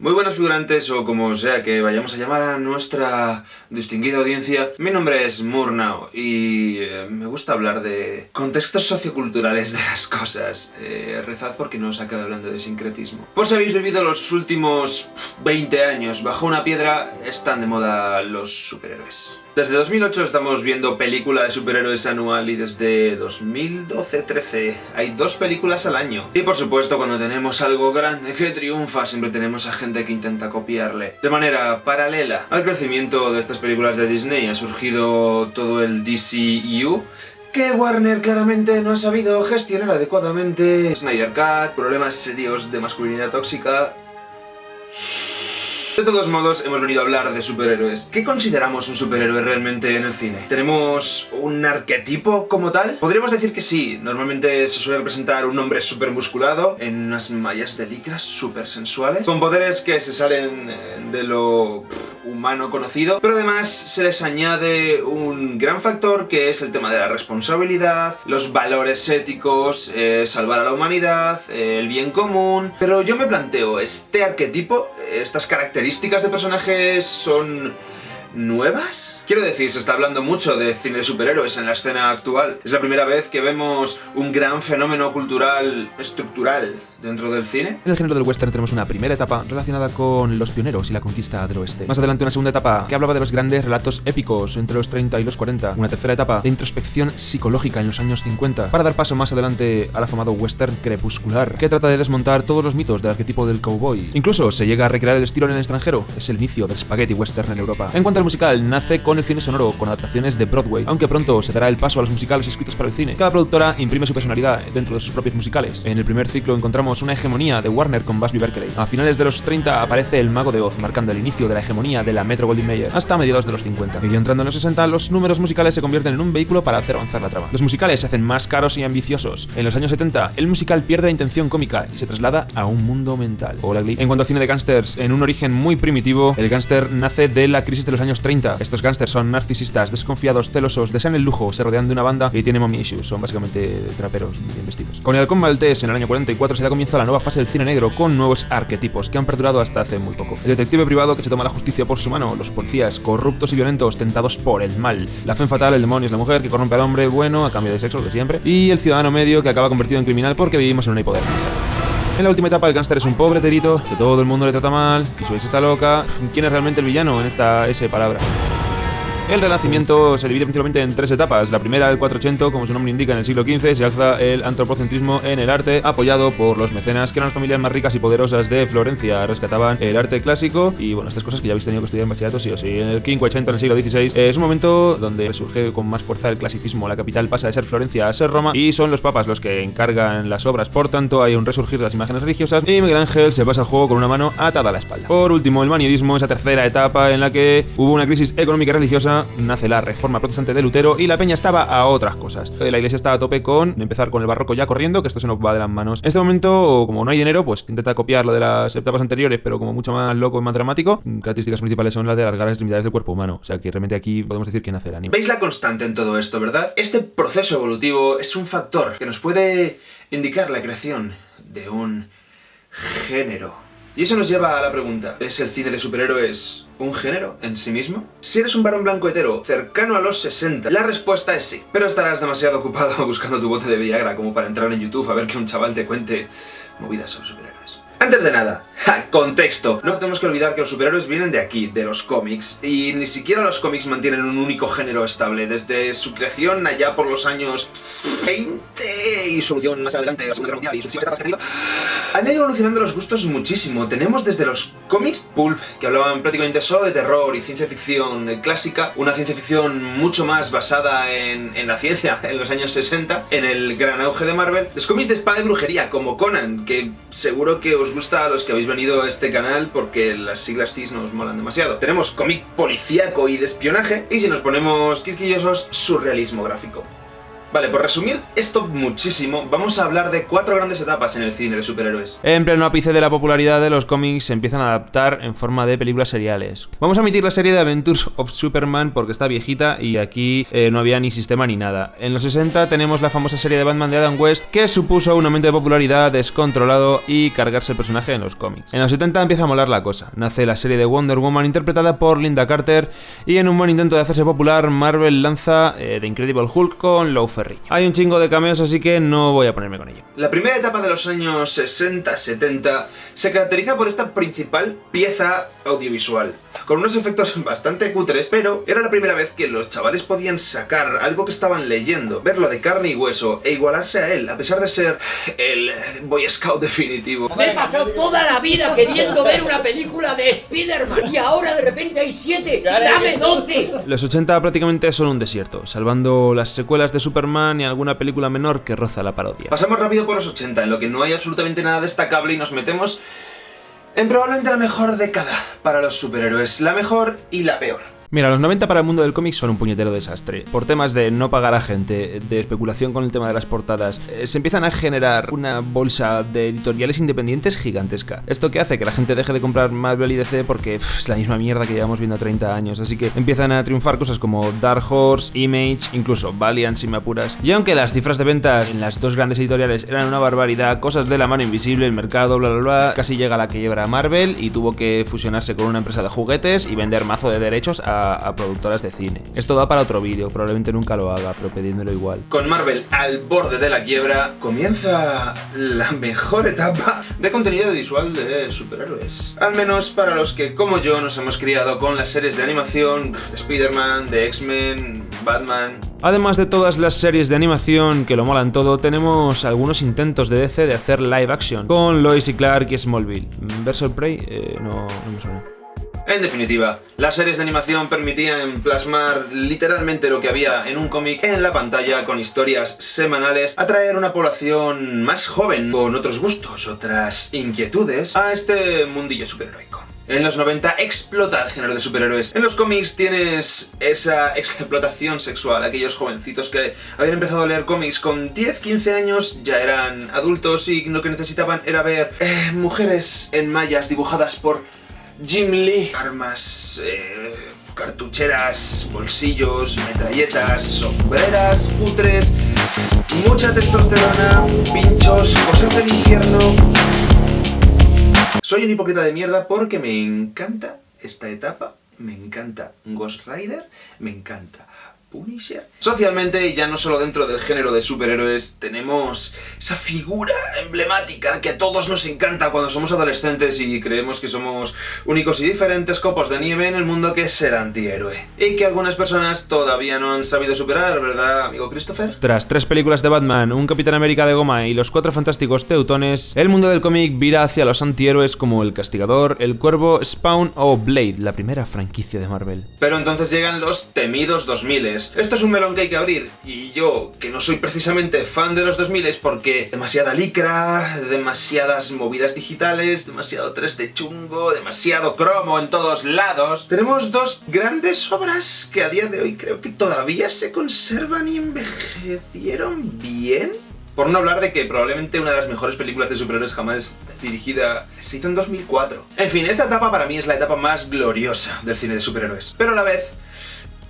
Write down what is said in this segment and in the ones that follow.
Muy buenas figurantes, o como sea que vayamos a llamar a nuestra distinguida audiencia. Mi nombre es Murnau y me gusta hablar de contextos socioculturales de las cosas. Rezad porque no os acabe hablando de sincretismo. Por si habéis vivido los últimos 20 años bajo una piedra, están de moda los superhéroes. Desde 2008 estamos viendo película de superhéroes anual y desde 2012-13 hay 2 películas al año. Y por supuesto, cuando tenemos algo grande que triunfa, siempre tenemos a gente que intenta copiarle. De manera paralela al crecimiento de estas películas de Disney ha surgido todo el DCEU, que Warner claramente no ha sabido gestionar adecuadamente. Snyder Cut, problemas serios de masculinidad tóxica. De todos modos, hemos venido a hablar de superhéroes. ¿Qué consideramos un superhéroe realmente en el cine? ¿Tenemos un arquetipo como tal? Podríamos decir que sí. Normalmente se suele representar un hombre súper musculado en unas mallas de licra súper sensuales, con poderes que se salen de lo humano conocido, pero además se les añade un gran factor que es el tema de la responsabilidad, los valores éticos, salvar a la humanidad, el bien común. Pero yo me planteo, ¿este arquetipo, estas características de personajes son nuevas? Quiero decir, se está hablando mucho de cine de superhéroes en la escena actual. Es la primera vez que vemos un gran fenómeno cultural estructural dentro del cine. En el género del western tenemos una primera etapa relacionada con los pioneros y la conquista del oeste. Más adelante una segunda etapa que hablaba de los grandes relatos épicos entre los 30 y los 40. Una tercera etapa de introspección psicológica en los años 50, para dar paso más adelante al afamado western crepuscular, que trata de desmontar todos los mitos del arquetipo del cowboy. Incluso se llega a recrear el estilo en el extranjero. Es el inicio del spaghetti western en Europa. En cuanto al musical, nace con el cine sonoro, con adaptaciones de Broadway, aunque pronto se dará el paso a los musicales escritos para el cine. Cada productora imprime su personalidad dentro de sus propios musicales. En el primer ciclo encontramos una hegemonía de Warner con Busby Berkeley. A finales de los 30 aparece El Mago de Oz, marcando el inicio de la hegemonía de la Metro-Goldwyn-Mayer hasta mediados de los 50. Y entrando en los 60, los números musicales se convierten en un vehículo para hacer avanzar la trama. Los musicales se hacen más caros y ambiciosos. En los años 70, el musical pierde la intención cómica y se traslada a un mundo mental. Hola, Glee. En cuanto al cine de gángsters, en un origen muy primitivo, el gángster nace de la crisis de los años 30. Estos gángsters son narcisistas, desconfiados, celosos, desean el lujo, se rodean de una banda y tienen mommy issues. Son básicamente traperos bien vestidos. Con el Halcón Maltés, en el año 44, se da comienzo a la nueva fase del cine negro, con nuevos arquetipos que han perdurado hasta hace muy poco. El detective privado que se toma la justicia por su mano, los policías corruptos y violentos tentados por el mal, la femme fatal, el demonio es la mujer que corrompe al hombre bueno a cambio de sexo, lo de siempre, y el ciudadano medio que acaba convertido en criminal porque vivimos en una hipodermia. En la última etapa, el gángster es un pobre terito que todo el mundo le trata mal, y su ex está loca. ¿Quién es realmente el villano en esta palabra? El Renacimiento se divide principalmente en 3 etapas. La primera, el 480, como su nombre indica, en el siglo XV, se alza el antropocentrismo en el arte, apoyado por los mecenas, que eran las familias más ricas y poderosas de Florencia. Rescataban el arte clásico y, bueno, estas cosas que ya habéis tenido que estudiar en bachillerato, sí o sí. En el 580, en el siglo XVI, es un momento donde surge con más fuerza el clasicismo. La capital pasa de ser Florencia a ser Roma y son los papas los que encargan las obras. Por tanto, hay un resurgir de las imágenes religiosas y Miguel Ángel se pasa al juego con una mano atada a la espalda. Por último, el manierismo, esa tercera etapa en la que hubo una crisis económica y religiosa, nace la reforma protestante de Lutero y la peña estaba a otras cosas. La iglesia está a tope con empezar con el barroco ya corriendo, que esto se nos va de las manos. En este momento, como no hay dinero, pues intenta copiar lo de las etapas anteriores, pero como mucho más loco y más dramático. Características principales son las de alargar las extremidades del cuerpo humano. O sea que realmente aquí podemos decir que nace el anime. ¿Veis la constante en todo esto, verdad? Este proceso evolutivo es un factor que nos puede indicar la creación de un género. Y eso nos lleva a la pregunta, ¿es el cine de superhéroes un género en sí mismo? Si eres un varón blanco hetero cercano a los 60, la respuesta es sí. Pero estarás demasiado ocupado buscando tu bote de Viagra como para entrar en YouTube a ver que un chaval te cuente movidas sobre superhéroes. Antes de nada, contexto. No tenemos que olvidar que los superhéroes vienen de aquí, de los cómics, y ni siquiera los cómics mantienen un único género estable. Desde su creación allá por los años 20 y solución más adelante de la Segunda Guerra Mundial y sucesivas etapas han ido evolucionando los gustos muchísimo. Tenemos desde los cómics pulp, que hablaban prácticamente solo de terror y ciencia ficción clásica, una ciencia ficción mucho más basada en la ciencia en los años 60, en el gran auge de Marvel. Los cómics de espada y brujería, como Conan, que seguro que os gusta a los que habéis venido a este canal porque las siglas CIS nos molan demasiado. Tenemos cómic policíaco y de espionaje, y si nos ponemos quisquillosos, surrealismo gráfico. Vale, por resumir esto muchísimo, vamos a hablar de 4 grandes etapas en el cine de superhéroes. En pleno ápice de la popularidad de los cómics se empiezan a adaptar en forma de películas seriales. Vamos a emitir la serie de Adventures of Superman porque está viejita y aquí no había ni sistema ni nada. En los 60 tenemos la famosa serie de Batman de Adam West que supuso un aumento de popularidad descontrolado y cargarse el personaje en los cómics. En los 70 empieza a molar la cosa. Nace la serie de Wonder Woman interpretada por Linda Carter y en un buen intento de hacerse popular, Marvel lanza The Incredible Hulk con Lou Ferrigno. Hay un chingo de cameos, así que no voy a ponerme con ello. La primera etapa de los años 60-70 se caracteriza por esta principal pieza audiovisual, con unos efectos bastante cutres, pero era la primera vez que los chavales podían sacar algo que estaban leyendo, verlo de carne y hueso e igualarse a él, a pesar de ser el Boy Scout definitivo. Me he pasado toda la vida queriendo ver una película de Spider-Man y ahora de repente hay 7, ¡dame 12! Los 80 prácticamente son un desierto, salvando las secuelas de Superman y alguna película menor que roza la parodia. Pasamos rápido por los 80, en lo que no hay absolutamente nada destacable y nos metemos en probablemente la mejor década para los superhéroes, la mejor y la peor. Mira, los 90 para el mundo del cómic son un puñetero desastre. Por temas de no pagar a gente, de especulación con el tema de las portadas, se empiezan a generar una bolsa de editoriales independientes gigantesca. Esto que hace que la gente deje de comprar Marvel y DC porque es la misma mierda que llevamos viendo 30 años. Así que empiezan a triunfar cosas como Dark Horse, Image, incluso Valiant si me apuras. Y aunque las cifras de ventas en las dos grandes editoriales eran una barbaridad, cosas de la mano invisible, el mercado, bla bla bla, casi llega a la que quiebra Marvel y tuvo que fusionarse con una empresa de juguetes y vender mazo de derechos a productoras de cine. Esto da para otro vídeo, probablemente nunca lo haga, pero pidiéndolo igual. Con Marvel al borde de la quiebra, comienza la mejor etapa de contenido visual de superhéroes. Al menos para los que, como yo, nos hemos criado con las series de animación de Spider-Man, de X-Men, Batman. Además de todas las series de animación que lo molan todo, tenemos algunos intentos de DC de hacer live action, con Lois y Clark y Smallville. ¿Versus Prey? No me suena. En definitiva, las series de animación permitían plasmar literalmente lo que había en un cómic en la pantalla con historias semanales, atraer una población más joven con otros gustos, otras inquietudes a este mundillo superheroico. En los 90 explota el género de superhéroes. En los cómics tienes esa explotación sexual. Aquellos jovencitos que habían empezado a leer cómics con 10-15 años ya eran adultos y lo que necesitaban era ver mujeres en mallas dibujadas por Jim Lee. Armas, cartucheras, bolsillos, metralletas, sombreras, putres, mucha testosterona, pinchos, cosas del infierno. Soy un hipócrita de mierda porque me encanta esta etapa, me encanta Ghost Rider, me encanta Punisher. Socialmente, y ya no solo dentro del género de superhéroes, tenemos esa figura emblemática que a todos nos encanta cuando somos adolescentes y creemos que somos únicos y diferentes copos de nieve en el mundo, que es el antihéroe. Y que algunas personas todavía no han sabido superar, ¿verdad, amigo Christopher? Tras 3 películas de Batman, un Capitán América de goma y los 4 fantásticos teutones, el mundo del cómic vira hacia los antihéroes como el Castigador, el Cuervo, Spawn o Blade, la primera franquicia de Marvel. Pero entonces llegan los temidos 2000s. Esto es un melón que hay que abrir, y yo, que no soy precisamente fan de los 2000s porque demasiada licra, demasiadas movidas digitales, demasiado 3D chungo, demasiado cromo en todos lados, tenemos 2 grandes obras que a día de hoy creo que todavía se conservan y envejecieron bien. Por no hablar de que probablemente una de las mejores películas de superhéroes jamás dirigida se hizo en 2004. En fin, esta etapa para mí es la etapa más gloriosa del cine de superhéroes, pero a la vez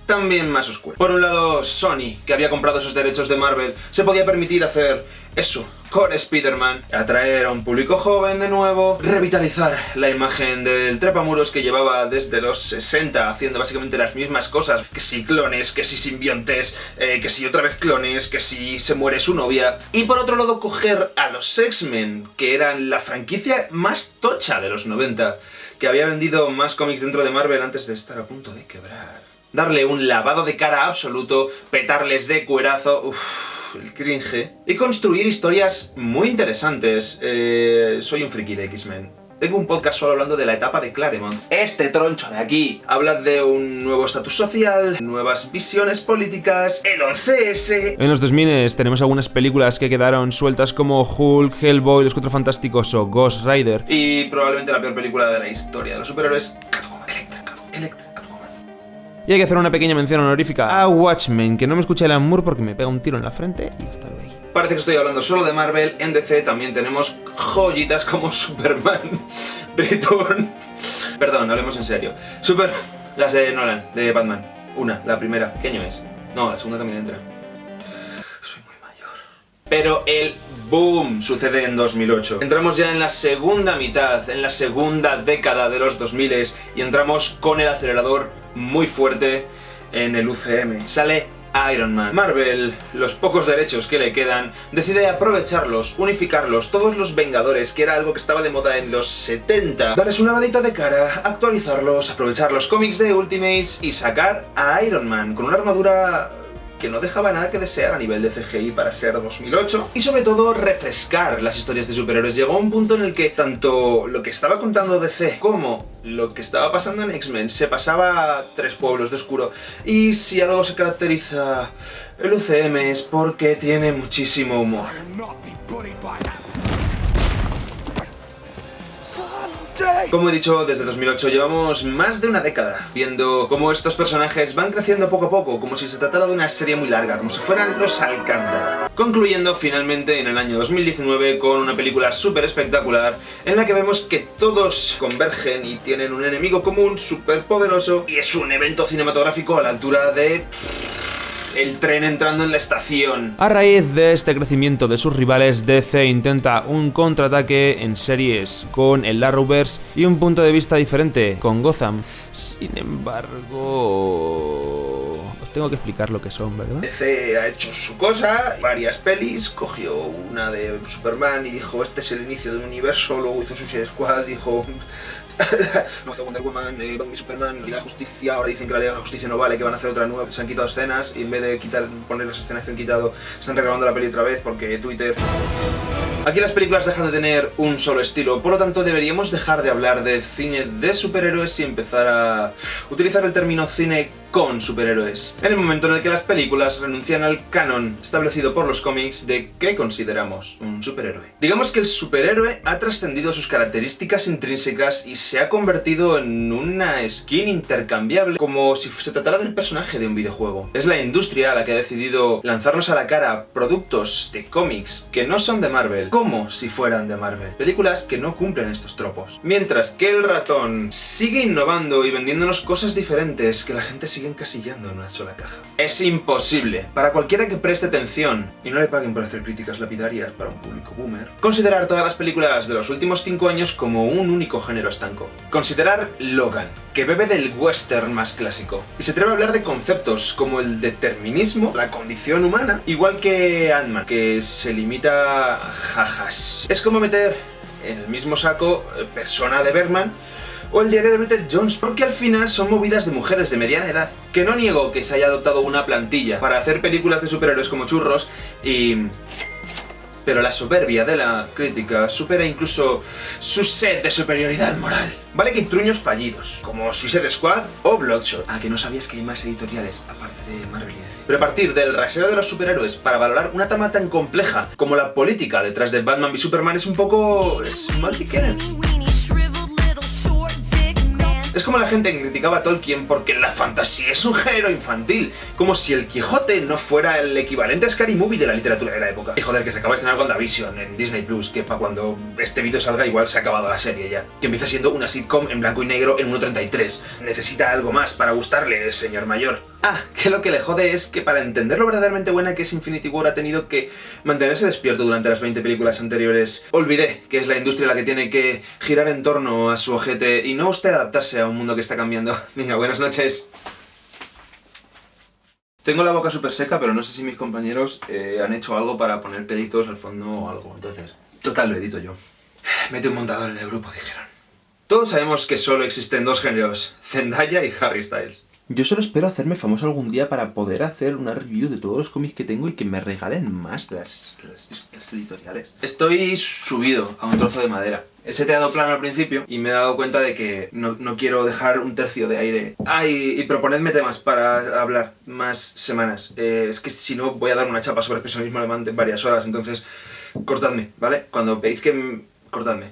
también más oscura. Por un lado, Sony, que había comprado esos derechos de Marvel, se podía permitir hacer eso con Spider-Man, atraer a un público joven de nuevo, revitalizar la imagen del trepamuros que llevaba desde los 60 haciendo básicamente las mismas cosas, que si clones, que si simbiontes, que si otra vez clones, que si se muere su novia. Y por otro lado, coger a los X-Men, que eran la franquicia más tocha de los 90, que había vendido más cómics dentro de Marvel antes de estar a punto de quebrar. Darle un lavado de cara absoluto, petarles de cuerazo, el cringe, y construir historias muy interesantes. Soy un friki de X-Men. Tengo un podcast solo hablando de la etapa de Claremont. Este troncho de aquí habla de un nuevo estatus social, nuevas visiones políticas, el 11S... En los 2000 tenemos algunas películas que quedaron sueltas como Hulk, Hellboy, Los Cuatro Fantásticos o Ghost Rider. Y probablemente la peor película de la historia de los superhéroes, Electra. Y hay que hacer una pequeña mención honorífica a Watchmen, que no me escuché Alan Moore porque me pega un tiro en la frente y hasta luego. Parece que estoy hablando solo de Marvel. En DC también tenemos joyitas como Superman Return. Perdón, hablemos en serio. Las de Nolan, de Batman. La primera. ¿Qué año es? No, la segunda también entra. Soy muy mayor. Pero el boom sucede en 2008. Entramos ya en la segunda mitad, en la segunda década de los 2000 y entramos con el acelerador muy fuerte en el UCM. Sale Iron Man. Marvel, los pocos derechos que le quedan, decide aprovecharlos, unificarlos, todos los Vengadores, que era algo que estaba de moda en los 70, darles una lavadita de cara, actualizarlos, aprovechar los cómics de Ultimates y sacar a Iron Man con una armadura que no dejaba nada que desear a nivel de CGI para ser 2008, y sobre todo refrescar las historias de superhéroes. Llegó a un punto en el que tanto lo que estaba contando DC como lo que estaba pasando en X-Men se pasaba a tres pueblos de oscuro, y si algo se caracteriza el UCM es porque tiene muchísimo humor. Como he dicho, desde 2008 llevamos más de una década viendo cómo estos personajes van creciendo poco a poco, como si se tratara de una serie muy larga, como si fueran los Alcántara. Concluyendo finalmente en el año 2019 con una película súper espectacular en la que vemos que todos convergen y tienen un enemigo común súper poderoso, y es un evento cinematográfico a la altura de el tren entrando en la estación. A raíz de este crecimiento de sus rivales, DC intenta un contraataque en series con el Arrowverse y un punto de vista diferente con Gotham. Sin embargo, os tengo que explicar lo que son, ¿verdad? DC ha hecho su cosa, varias pelis, cogió una de Superman y dijo este es el inicio de un universo, luego hizo Suicide Squad, dijo no hace Wonder Woman, Batman y Superman, Liga de la Justicia, ahora dicen que la Liga de la Justicia no vale, que van a hacer otra nueva, se han quitado escenas y en vez de poner las escenas que han quitado, están regrabando la peli otra vez porque Twitter. Aquí las películas dejan de tener un solo estilo, por lo tanto deberíamos dejar de hablar de cine de superhéroes y empezar a utilizar el término cine con superhéroes, en el momento en el que las películas renuncian al canon establecido por los cómics de qué consideramos un superhéroe. Digamos que el superhéroe ha trascendido sus características intrínsecas y se ha convertido en una skin intercambiable, como si se tratara del personaje de un videojuego. Es la industria la que ha decidido lanzarnos a la cara productos de cómics que no son de Marvel, como si fueran de Marvel. Películas que no cumplen estos tropos. Mientras que el ratón sigue innovando y vendiéndonos cosas diferentes que la gente sigue encasillando en una sola caja. Es imposible para cualquiera que preste atención y no le paguen por hacer críticas lapidarias para un público boomer, considerar todas las películas de los últimos 5 años como un único género estanco. Considerar Logan, que bebe del western más clásico y se atreve a hablar de conceptos como el determinismo, la condición humana, igual que Ant-Man, que se limita a jajas. Es como meter en el mismo saco Persona de Bergman o el diario de Bridget Jones, porque al final son movidas de mujeres de mediana edad. Que no niego que se haya adoptado una plantilla para hacer películas de superhéroes como churros pero la soberbia de la crítica supera incluso su sed de superioridad moral. Vale que hay truños fallidos, como Suicide Squad o Bloodshot. Ah, que no sabías que hay más editoriales, aparte de Marvel y DC. Pero a partir del rasero de los superhéroes para valorar una trama tan compleja como la política detrás de Batman y Superman es un poco... es multi-canon. Es como la gente que criticaba a Tolkien porque la fantasía es un género infantil, como si el Quijote no fuera el equivalente a Scary Movie de la literatura de la época. Y joder, que se acaba de estrenar WandaVision en Disney Plus, que para cuando este vídeo salga igual se ha acabado la serie ya. Que empieza siendo una sitcom en blanco y negro en 1.33. Necesita algo más para gustarle, señor mayor. Ah, que lo que le jode es que para entender lo verdaderamente buena que es Infinity War ha tenido que mantenerse despierto durante las 20 películas anteriores. Olvidé que es la industria la que tiene que girar en torno a su ojete y no usted adaptarse a un mundo que está cambiando. Venga, buenas noches. Tengo la boca súper seca, pero no sé si mis compañeros han hecho algo para poner créditos al fondo o algo, entonces... Total, lo edito yo. Mete un montador en el grupo, dijeron. Todos sabemos que solo existen dos géneros, Zendaya y Harry Styles. Yo solo espero hacerme famoso algún día para poder hacer una review de todos los cómics que tengo y que me regalen más las editoriales. Estoy subido a un trozo de madera. He seteado plano al principio y me he dado cuenta de que no quiero dejar un tercio de aire. Ah, y proponedme temas para hablar más semanas. Es que si no voy a dar una chapa sobre expresionismo alemán de varias horas, entonces cortadme, ¿vale? Cuando veáis que... cortadme.